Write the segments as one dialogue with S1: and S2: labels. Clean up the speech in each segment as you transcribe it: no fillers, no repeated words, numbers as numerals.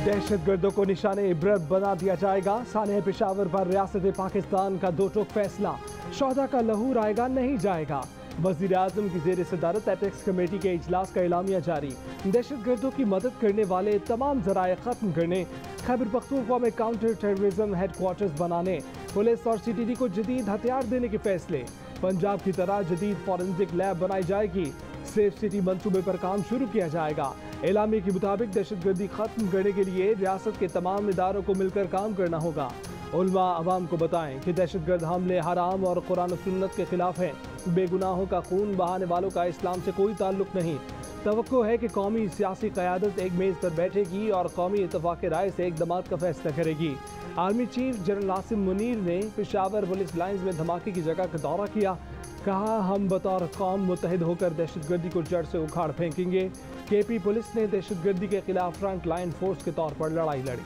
S1: दहशतगर्दों को निशाने इबरत बना दिया जाएगा। सानिया पेशावर पर रियासत पाकिस्तान का दो टोक फैसला, शोहदा का लहू आएगा नहीं जाएगा। वजीर आजम की जेर सदारत एपेक्स कमेटी के इजलास का एलामिया जारी। दहशतगर्दों की मदद करने वाले तमाम जराए खत्म करने, खैबर पख्तूनख्वा में काउंटर टेररिज्म हेडक्वार्टर्स बनाने, पुलिस और CTD को जदीद हथियार देने के फैसले। पंजाब की तरह जदीद फॉरेंसिक लैब बनाई जाएगी। सेफ सिटी मंसूबे पर काम शुरू किया जाएगा। एलामी के मुताबिक दहशतगर्दी खत्म करने के लिए रियासत के तमाम इदारों को मिलकर काम करना होगा। उलमा अवाम को बताएं कि दहशतगर्द हमले हराम और कुरान और सुन्नत के खिलाफ हैं। बेगुनाहों का खून बहाने वालों का इस्लाम से कोई ताल्लुक नहीं। तवक्को है कि कौमी सियासी क़यादत एक मेज़ पर बैठेगी और कौमी इत्तफ़ाक़ राय से इक़दामात का फैसला करेगी। Army chief general Asim Munir ने पेशावर पुलिस लाइन्स में धमाके की जगह का दौरा किया। कहा, हम बतौर कौम मुत्तहिद होकर दहशतगर्दी को जड़ से उखाड़ फेंकेंगे। KP पुलिस ने दहशतगर्दी के खिलाफ फ्रंट लाइन फोर्स के तौर पर लड़ाई लड़ी।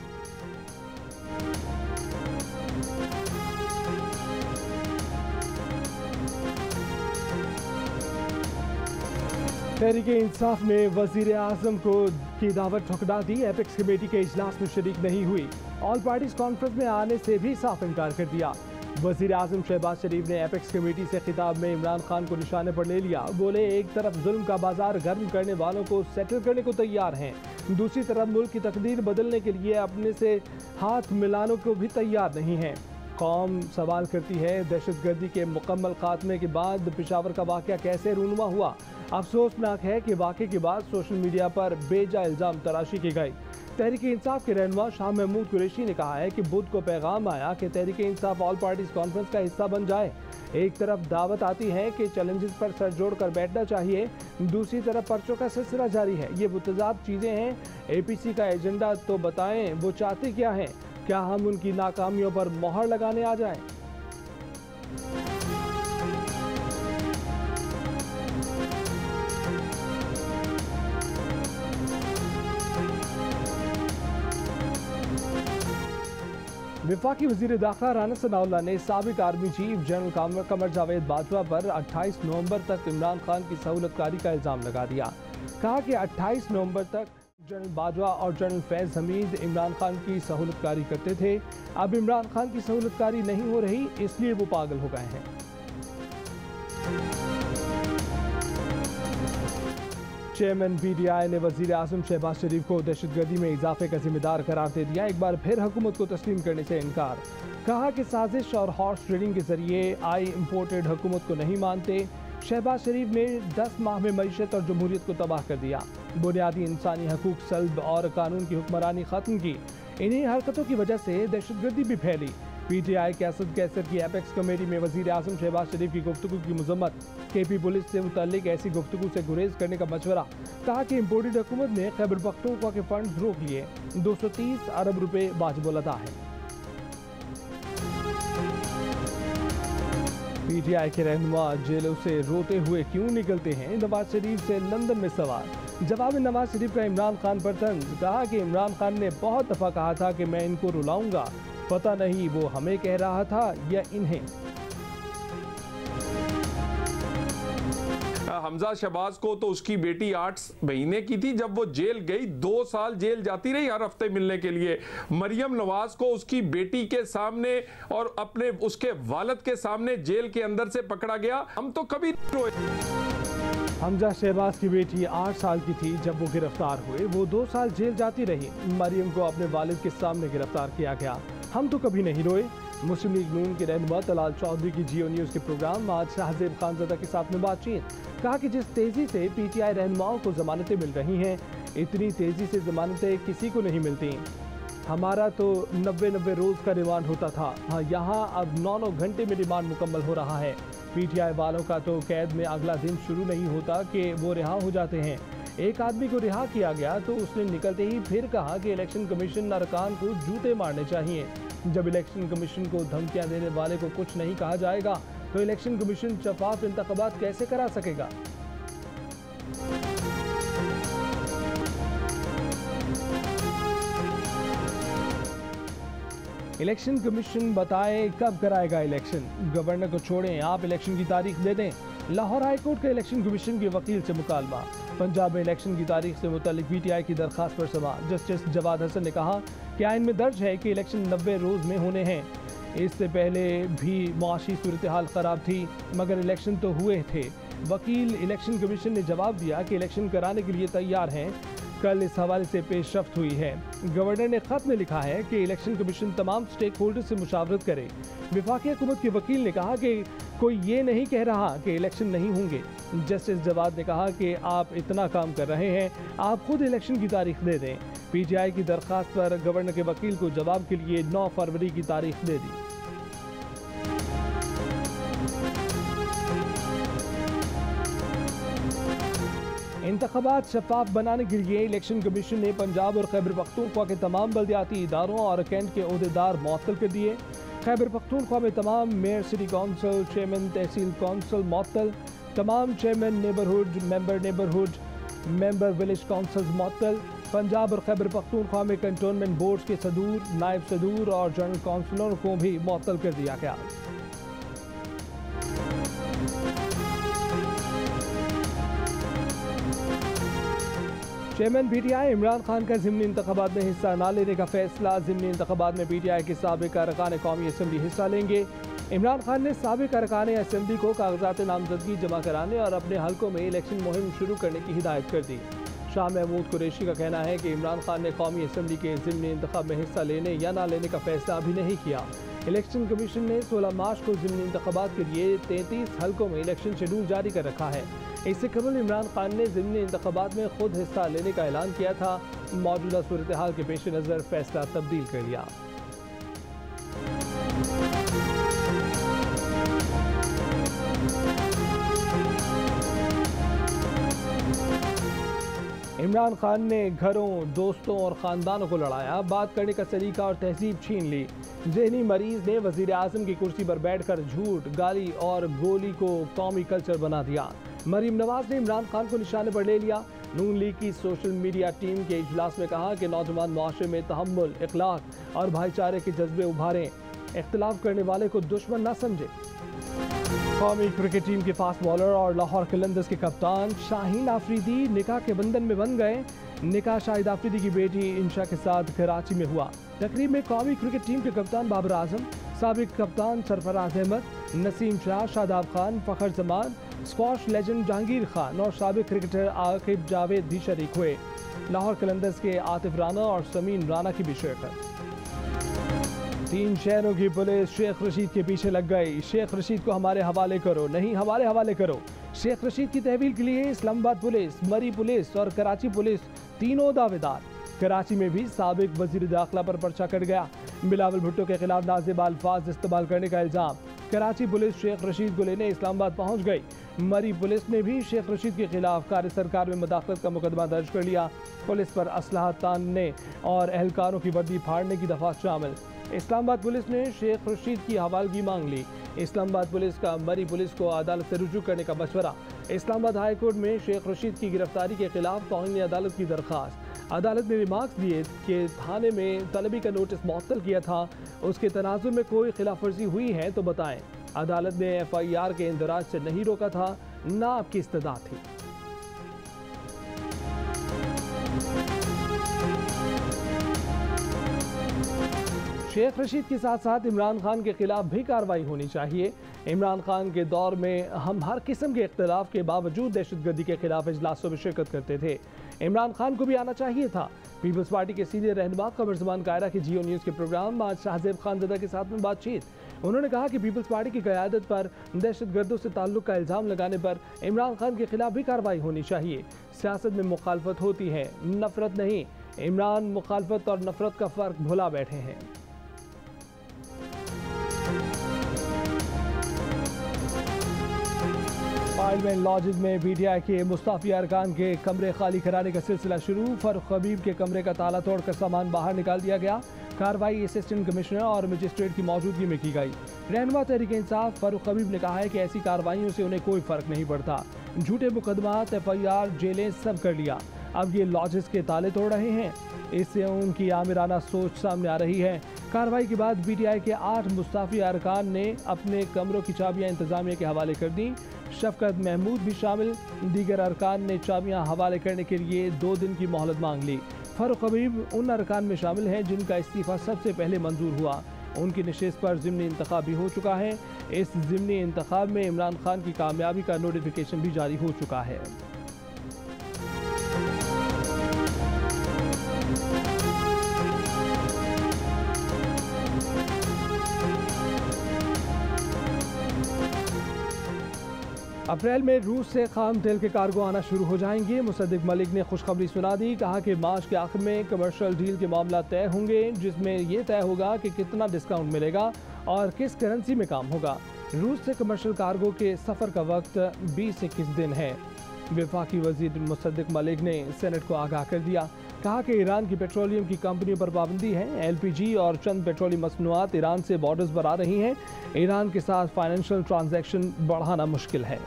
S1: तहरीक इंसाफ ने वजीर आजम को की दावत ठुकरा दी। एपेक्स कमेटी के इजलास में शरीक नहीं हुई। ऑल पार्टीज कॉन्फ्रेंस में आने से भी साफ इनकार कर दिया। वजीर आजम शहबाज शरीफ ने एपेक्स कमेटी से खिताब में इमरान खान को निशाने पर ले लिया। बोले, एक तरफ जुल्म का बाजार गर्म करने वालों को सेटल करने को तैयार हैं, दूसरी तरफ मुल्क की तकदीर बदलने के लिए अपने से हाथ मिलाने को भी तैयार नहीं है। कौम सवाल करती है, दहशतगर्दी के मुकम्मल खात्मे के बाद पेशावर का वाक़या कैसे रूनुमा हुआ। अफसोसनाक है कि वाक़े के बाद सोशल मीडिया पर बेजा इल्ज़ाम तराशी की गई। तहरीक इंसाफ के रहनुमा शाह महमूद कुरैशी ने कहा है कि बुध को पैगाम आया कि Tehreek Insaf all parties conference का हिस्सा बन जाए। एक तरफ दावत आती है कि चैलेंजेस पर सर जोड़ कर बैठना चाहिए, दूसरी तरफ पर्चों का सिलसिला जारी है। ये मुतजाद चीज़ें हैं। APC का एजेंडा तो बताएं, वो चाहते क्या हैं? क्या हम उनकी नाकामियों पर मोहर लगाने आ जाएं? वफाकी वज़ीर दाखिला राना सनाउल्लाह ने साबिक army chief general Qamar Javed Bajwa पर 28 नवंबर तक इमरान खान की सहूलतकारी का इल्ज़ाम लगा दिया। कहा कि 28 नवंबर तक जनरल बाजवा और जनरल फैज़ हमीद इमरान खान की सहूलतकारी करते थे। अब इमरान खान की सहूलतकारी नहीं हो रही, इसलिए वो पागल हो गए हैं। चेयरमैन PTI ने वज़ीर आज़म शहबाज शरीफ को दहशतगर्दी में इजाफे का जिम्मेदार करार दे दिया। एक बार फिर हुकूमत को तस्लीम करने से इनकार। कहा कि साजिश और हॉर्स ट्रेडिंग के जरिए आई इम्पोर्टेड हुकूमत को नहीं मानते। शहबाज शरीफ ने 10 माह में मईशत और जमहूरियत को तबाह कर दिया, बुनियादी इंसानी हकूक सल्ब और कानून की हुक्मरानी खत्म की। इन्हीं हरकतों की वजह से दहशतगर्दी भी फैली। PTI के असद कैसर की एपेक्स कमेटी में वज़ीर आज़म शहबाज शरीफ की गुफ्तगू की मजम्मत। KP पुलिस से मुताल्लिक ऐसी गुफ्तगू से गुरेज करने का मशवरा। कहा कि इम्पोर्टेड हुकूमत ने खैबर पख्तूनख्वा के फंड रोक लिए। 230 अरब रुपए वाजिब अदा है। PTI के रहनुमा जेलों से रोते हुए क्यों निकलते हैं? नवाज शरीफ से लंदन में सवाल। जवाब में नवाज शरीफ का इमरान खान पर तंज। कहा कि इमरान खान ने बहुत दफ़ा कहा था कि मैं इनको रुलाऊंगा, पता नहीं वो हमें कह रहा था या इन्हें।
S2: हमजा शहबाज को तो उसकी बेटी 8 महीने की थी जब वो जेल गई, 2 साल जेल जाती रही हर हफ्ते मिलने के लिए। मरियम नवाज को उसकी बेटी के सामने और अपने उसके वालिद के सामने जेल के अंदर से पकड़ा गया। हम तो कभी नहीं रोए।
S1: हमजा शहबाज की बेटी 8 साल की थी जब वो गिरफ्तार हुए। वो 2 साल जेल जाती रही। मरियम को अपने वालिद के सामने गिरफ्तार किया गया। हम तो कभी नहीं रोए। मुस्लिम लीग नून के रहनुमा तलाल चौधरी की जियो न्यूज़ के प्रोग्राम आज शाहजेब खानज़दा के साथ में बातचीत। कहा कि जिस तेज़ी से PTI रहनुमाओं को ज़मानतें मिल रही हैं, इतनी तेज़ी से ज़मानतें किसी को नहीं मिलती। हमारा तो 90 रोज़ का रिमांड होता था। हाँ, यहाँ अब 9 घंटे में रिमांड मुकम्मल हो रहा है। PTI वालों का तो कैद में अगला दिन शुरू नहीं होता कि वो रिहा हो जाते हैं। एक आदमी को रिहा किया गया तो उसने निकलते ही फिर कहा कि इलेक्शन कमीशन अरकान को जूते मारने चाहिए। जब इलेक्शन कमीशन को धमकियां देने वाले को कुछ नहीं कहा जाएगा तो इलेक्शन कमीशन शफाफ इंतखाबात कैसे करा सकेगा? इलेक्शन कमीशन बताए कब कराएगा इलेक्शन। गवर्नर को छोड़ें, आप इलेक्शन की तारीख दे दें। लाहौर हाईकोर्ट का इलेक्शन कमीशन के वकील से मुकालमा। पंजाब में इलेक्शन की तारीख से मुतल्लिक PTI की दरख्वास्त पर समाअत। जस्टिस जवाद हसन ने कहा कि आइन में दर्ज है कि इलेक्शन 90 रोज़ में होने हैं। इससे पहले भी मुआशी सूरत हाल ख़राब थी मगर इलेक्शन तो हुए थे। वकील इलेक्शन कमीशन ने जवाब दिया कि इलेक्शन कराने के लिए तैयार हैं। कल इस हवाले से पेशरफ्त हुई है। गवर्नर ने खत में लिखा है कि इलेक्शन कमीशन तमाम स्टेक होल्डर से मुशावरत करे। वफाकी हुकूमत के वकील ने कहा कि कोई ये नहीं कह रहा कि इलेक्शन नहीं होंगे। जस्टिस जवाद ने कहा कि आप इतना काम कर रहे हैं, आप खुद इलेक्शन की तारीख दे दें। PTI की दरख्वास्त पर गवर्नर के वकील को जवाब के लिए 9 फरवरी की तारीख दे दी। इंतखाबात शफाफ बनाने के लिए इलेक्शन कमीशन ने पंजाब और खैबर पख्तूनख्वा के तमाम बल्दियाती इदारों और कैंट के ओहदेदार मुअत्तल कर दिए। खैबर पख्तूनख्वा में तमाम मेयर, सिटी कौंसल, चेयरमैन तहसील कौंसल मुअत्तल, तमाम chairman neighbourhood, member village councils मुअत्तल। पंजाब और खैबर पख्तूनख्वा में कंटोनमेंट बोर्ड के सदूर, नायब सदूर और जनरल काउंसलरों को भी मुअत्तल कर दिया गया। चेयरमैन PTI इमरान खान का ज़िमनी इंतखाबात में हिस्सा न लेने का फैसला। ज़िमनी इंतखाबात में PTI के साबिक़ अरकान कौमी असम्बली हिस्सा लेंगे। इमरान खान ने साबिक़ अरकान असम्बली को कागजात नामजदगी जमा कराने और अपने हलकों में इलेक्शन मुहिम शुरू करने की हिदायत कर दी। शाह महमूद कुरैशी का कहना है कि इमरान खान ने कौमी असम्बली के ज़िमनी इंतखाब में हिस्सा लेने या न लेने का फैसला अभी नहीं किया। इलेक्शन कमीशन ने 16 मार्च को ज़िमनी इंतखाबात के लिए 33 हलकों में इलेक्शन शेड्यूल जारी कर रखा है। इससे कबल इमरान खान ने ज़िमनी इंतखाबात में खुद हिस्सा लेने का ऐलान किया था। मौजूदा सूरत हाल के पेश नज़र फैसला तब्दील कर लिया। इमरान खान ने घरों, दोस्तों और ख़ानदानों को लड़ाया। बात करने का सलीका और तहजीब छीन ली। ज़हनी मरीज ने वज़ीर आज़म की कुर्सी पर बैठकर झूठ, गाली और गोली को कौमी कल्चर बना दिया। मरीम नवाज ने इमरान खान को निशाने पर ले लिया। नून लीग की सोशल मीडिया टीम के इजलास में कहा कि नौजवान मुआशरे में तहम्मुल, इखलाक और भाईचारे के जज्बे उभारें, इख्तिलाफ करने वाले को दुश्मन न समझे। कौमी क्रिकेट टीम के फास्ट बॉलर और लाहौर कलंदर्स के कप्तान शाहीन आफरीदी निकाह के बंधन में बन गए। निकाह शाहिद आफरीदी की बेटी इंशा के साथ कराची में हुआ। तकरीब में कौमी क्रिकेट टीम के कप्तान बाबर आजम, साबिक कप्तान सरफराज अहमद, नसीम शाह, शादाब खान, फखर जमान, स्क्वॉश लेजेंड जहांगीर खान और साबिक क्रिकेटर आकिब जावेद भी शरीक हुए। लाहौर कलंदर्स के आतिफ राना और समीन राना की भी शिरकत। 3 शहरों की पुलिस शेख रशीद के पीछे लग गई। शेख रशीद को हमारे हवाले करो, नहीं हमारे हवाले करो। शेख रशीद की तहवील के लिए इस्लामाबाद पुलिस, मरी पुलिस और कराची पुलिस तीनों दावेदार। कराची में भी साबिक वजीर दाखिला पर पर्चा कट गया। बिलावल भुट्टो के खिलाफ नाज़िब अल्फाज इस्तेमाल करने का इल्ज़ाम। कराची पुलिस शेख रशीद को लेने इस्लामाबाद पहुंच गई। मरी पुलिस ने भी शेख रशीद के खिलाफ कार्य सरकार में मुदाखलत का मुकदमा दर्ज कर लिया। पुलिस पर असलहा तानने और एहलकारों की वर्दी फाड़ने की दफात शामिल। इस्लामाबाद पुलिस ने शेख रशीद की हवालगी मांग ली। इस्लामाबाद पुलिस का मरी पुलिस को अदालत से रुजू करने का मशवरा। इस्लामाबाद हाई कोर्ट में शेख रशीद की गिरफ्तारी के खिलाफ तौहीन अदालत की दरख्वास्त। अदालत ने रिमार्क्स दिए कि थाने में तलबी का नोटिस मुअत्तल किया था। उसके तनाजुर में कोई खिलाफ वर्जी हुई है तो बताएं। अदालत ने FIR के इंदराज से नहीं रोका था, ना आपकी इस्तदा थी। शेख रशीद के साथ साथ इमरान खान के खिलाफ भी कार्रवाई होनी चाहिए। इमरान खान के दौर में हम हर किस्म के इख्तिलाफ के बावजूद दहशतगर्दी के खिलाफ इजलासों में शिरकत करते थे। इमरान खान को भी आना चाहिए था। पीपल्स पार्टी के सीनियर रहनुमा कमर ज़मान कायरा की जियो न्यूज़ के प्रोग्राम आज शाहजेब खानज़दा के साथ में बातचीत। उन्होंने कहा कि पीपल्स पार्टी की क़यादत पर दहशतगर्दों से ताल्लुक़ का इल्ज़ाम लगाने पर इमरान खान के खिलाफ भी कार्रवाई होनी चाहिए। सियासत में मुखालफत होती है, नफरत नहीं। इमरान मुखालफत और नफरत का फ़र्क भुला बैठे हैं। पार्लियामेंट लॉजेस में PTI के मुस्ताफी अरकान के कमरे खाली कराने का सिलसिला शुरू। फारूक हबीब के कमरे का ताला तोड़कर सामान बाहर निकाल दिया गया। कार्रवाई असिस्टेंट कमिश्नर और मजिस्ट्रेट की मौजूदगी में की गई। रहनुमा तहरीक इंसाफ फारूक हबीब ने कहा है कि ऐसी कार्रवाइयों से उन्हें कोई फर्क नहीं पड़ता। झूठे मुकदमात, FIR, जेलें सब कर लिया। अब ये लॉजेस के ताले तोड़ रहे हैं। इससे उनकी आमिराना सोच सामने आ रही है। कार्रवाई के बाद पीटीआई के 8 मुस्ताफी अरकान ने अपने कमरों की चाबियां इंतजामिया के हवाले कर दी। शफकत महमूद भी शामिल। दीगर अरकान ने चाबियां हवाले करने के लिए 2 दिन की मोहलत मांग ली। फारूक हबीब उन अरकान में शामिल हैं जिनका इस्तीफा सबसे पहले मंजूर हुआ। उनकी नशिस्त पर ज़िमनी इंतखाब भी हो चुका है। इस ज़िमनी इंतखाब में इमरान खान की कामयाबी का नोटिफिकेशन भी जारी हो चुका है। अप्रैल में रूस से खाम तेल के कार्गो आना शुरू हो जाएंगे। मुसद्दिक मलिक ने खुशखबरी सुना दी। कहा कि मार्च के आखिर में कमर्शियल डील के मामला तय होंगे, जिसमें यह तय होगा कि कितना डिस्काउंट मिलेगा और किस करेंसी में काम होगा। रूस से कमर्शियल कार्गो के सफ़र का वक्त 20-21 दिन है। वफाकी वजीर मुसद्दिक मलिक ने सेनेट को आगाह कर दिया। कहा कि ईरान की पेट्रोलियम की कंपनियों पर पाबंदी है। LPG और चंद पेट्रोलियम मसनूआत ईरान से बॉर्डर्स पर आ रही हैं। ईरान के साथ फाइनेंशियल ट्रांजैक्शन बढ़ाना मुश्किल है।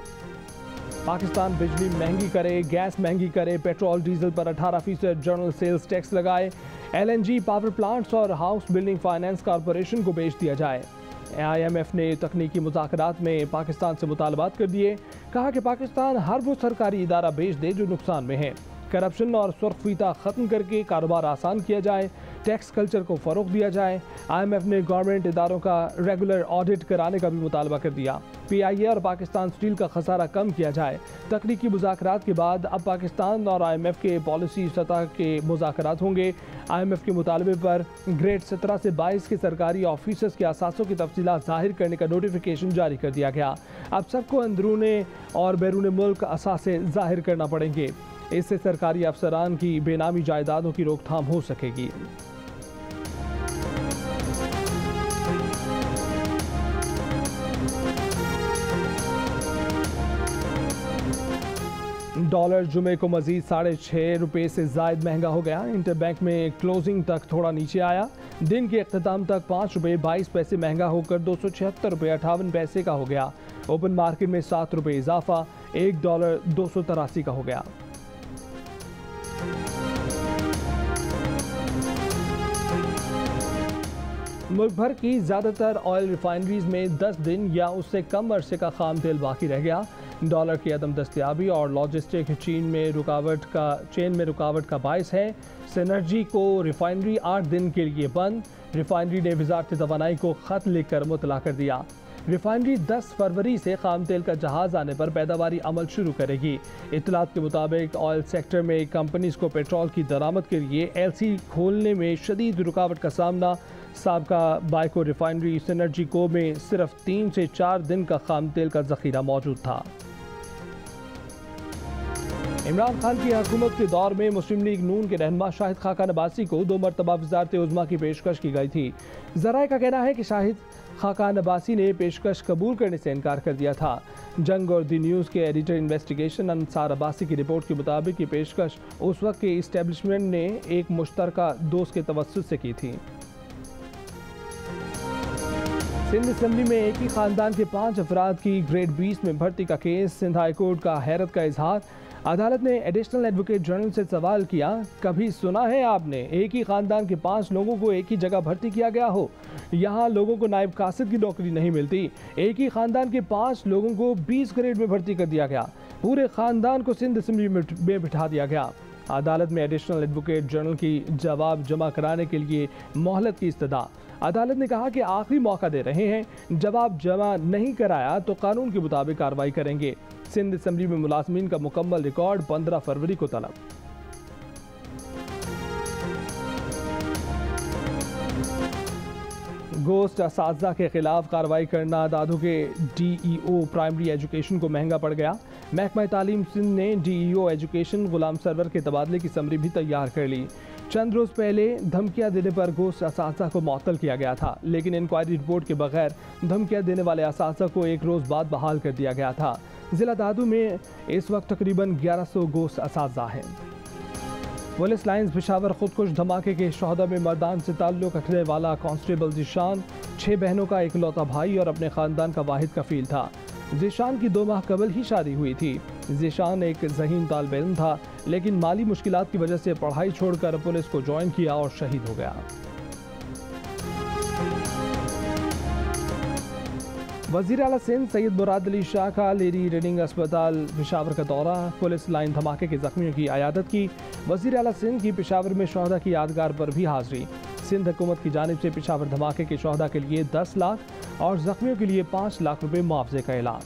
S1: पाकिस्तान बिजली महंगी करे, गैस महंगी करे, पेट्रोल डीजल पर 18% जनरल सेल्स टैक्स लगाए, LNG पावर प्लांट्स और हाउस बिल्डिंग फाइनेंस कॉरपोरेशन को बेच दिया जाए। IMF ने तकनीकी मुज़ाकरात में पाकिस्तान से मुतालबात कर दिए। कहा कि पाकिस्तान हर वो सरकारी इदारा बेच दे जो नुकसान में है। करप्शन और सुर्खफीता ख़त्म करके कारोबार आसान किया जाए। टैक्स कल्चर को फ़रोग़ दिया जाए। IMF ने गवर्नमेंट इदारों का रेगुलर ऑडिट कराने का भी मुतालबा कर दिया। PIA और पाकिस्तान स्टील का खसारा कम किया जाए। तकनीकी मुज़ाकरात के बाद अब पाकिस्तान और IMF के पॉलिसी सतह के मुज़ाकरात होंगे। IMF के मुतालबे पर ग्रेड 17 से 22 के सरकारी ऑफिसर्स के असासों की तफसीलात ज़ाहिर करने का नोटिफिकेशन जारी कर दिया गया। अब सबको अंदरूने और बैरून मुल्क असासे ज़ाहिर करना पड़ेंगे। इससे सरकारी अफसरान की बेनामी जायदादों की रोकथाम हो सकेगी। डॉलर जुमे को मजीद ₹6.5 से जायद महंगा हो गया। इंटरबैंक में क्लोजिंग तक थोड़ा नीचे आया। दिन के अख्ताम तक ₹5.22 महंगा होकर $276.58 का हो गया। ओपन मार्केट में ₹7 इजाफा $1 283 का हो गया। मुल्क भर की ज़्यादातर ऑयल रिफाइनरीज में 10 दिन या उससे कम अरसे का खाम तेल बाकी रह गया। डॉलर की अदम दस्तयाबी और लॉजिस्टिक चेन में रुकावट का बायस है। सिनर्जी को रिफाइनरी 8 दिन के लिए बंद। रिफाइनरी ने वज़ारत तवानाई को ख़त लिखकर मुतला कर दिया। रिफाइनरी 10 फरवरी से खाम तेल का जहाज़ आने पर पैदावारी अमल शुरू करेगी। इत्तलात के मुताबिक ऑयल सेक्टर में कंपनीज को पेट्रोल की दरामद के लिए LC खोलने में शदीद रुकावट का सामना। साबका बाइको रिफाइनरी सिनर्जी को में सिर्फ 3 से 4 दिन का खाम तेल का जखीरा मौजूद था। इमरान खान की हुकूमत के दौर में मुस्लिम लीग नून के रहनुमा शाहिद खाकान अब्बासी को 2 मरतबा वज़ारत उज़्मा की पेशकश की गई थी। ज़राए का कहना है कि शाहिद खाकान अब्बासी ने पेशकश कबूल करने से इनकार कर दिया था। जंग और दी न्यूज़ के एडिटर इन्वेस्टिगेशन अंसार अब्बासी की रिपोर्ट के मुताबिक ये पेशकश उस वक्त के इस्टेब्लिशमेंट ने एक मुश्तरका दोस्त के तवस्सुत से की थी। सिंध असम्बली में एक ही खानदान के 5 अफराद की ग्रेड 20 में भर्ती का केस। सिंध हाई कोर्ट का हैरत का इजहार। अदालत ने एडिशनल एडवोकेट जनरल से सवाल किया, कभी सुना है आपने एक ही खानदान के 5 लोगों को एक ही जगह भर्ती किया गया हो? यहाँ लोगों को नायब कासिद की नौकरी नहीं मिलती। एक ही खानदान के 5 लोगों को 20 ग्रेड में भर्ती कर दिया गया। पूरे खानदान को सिंध असम्बली में बिठा दिया गया। अदालत में एडिशनल एडवोकेट जनरल की जवाब जमा कराने के लिए मोहलत की इस्तदा। अदालत ने कहा कि आखिरी मौका दे रहे हैं, जवाब जमा नहीं कराया तो कानून के मुताबिक कार्रवाई करेंगे। सिंध असम्बली में मुलाजमीन का मुकम्मल रिकॉर्ड 15 फरवरी को तलब। गोश्त असातिज़ा के खिलाफ कार्रवाई करना दादू के DEO प्राइमरी एजुकेशन को महंगा पड़ गया। महकमा तालीम सिंध ने DEO एजुकेशन गुलाम सरवर के तबादले की समरी भी तैयार कर ली। चंद रोज़ पहले धमकियां देने पर गोश्त असातिज़ा को मुअत्तल किया गया था, लेकिन इंक्वायरी रिपोर्ट के बगैर धमकियां देने वाले असातिज़ा को 1 रोज़ बाद बहाल कर दिया गया था। ज़िला दादू में इस वक्त तकरीबन 1100 गोश्त असातिज़ा हैं। पुलिस लाइन्स पेशावर खुदकुश धमाके के शोहदा में मर्दान से ताल्लुक़ रखने वाला कांस्टेबल ज़ीशान 6 बहनों का इकलौता भाई और अपने ख़ानदान का वाहिद कफील था। ज़ीशान की 2 माह कबल ही शादी हुई थी। ज़ीशान एक ज़हीन तालिब इल्म था, लेकिन माली मुश्किलात की वजह से पढ़ाई छोड़कर पुलिस को ज्वाइन किया और शहीद हो गया। वज़ीर आला सिंध सैयद मुराद अली शाह का लेडी रीडिंग अस्पताल पेशावर का दौरा, पुलिस लाइन धमाके के जख्मियों की अयादत की। वज़ीर आला सिंध की पेशावर में शहदा की यादगार पर भी हाजिरी। सिंध हुकूमत की जानिब से पेशावर धमाके के शहदा के लिए 10 लाख और जख्मियों के लिए 5 लाख रुपए मुआवजे का ऐलान।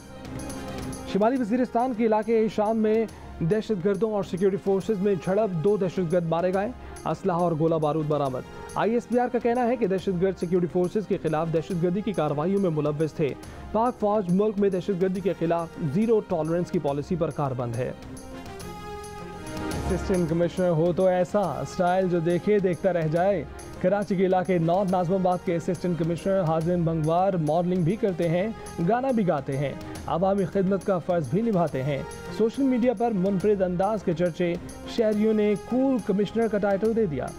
S1: शिमाली वज़ीरिस्तान के इलाके शाम में दहशतगर्दों और सिक्योरिटी फोर्सेज में झड़प, 2 दहशतगर्द मारे गए, असलहा और गोला बारूद बरामद। ISPR का कहना है कि दहशतगर्द सिक्योरिटी फोर्सेज के खिलाफ दहशतगर्दी की कार्रवाइयों में मुलव्विस थे। पाक फौज मुल्क में दहशतगर्दी के खिलाफ जीरो टॉलरेंस की पॉलिसी पर कारबंद है। असिस्टेंट कमिश्नर हो तो ऐसा स्टाइल जो देखे देखता रह जाए। कराची के इलाके नॉर्थ नाज़िमाबाद के असिस्टेंट कमिश्नर हाजिन भंगवार मॉडलिंग भी करते हैं, गाना भी गाते हैं, अवामी खिदमत का फ़र्ज भी निभाते हैं। सोशल मीडिया पर मुनफरिद अंदाज के चर्चे, शहरियों ने कूल कमिश्नर का टाइटल दे दिया।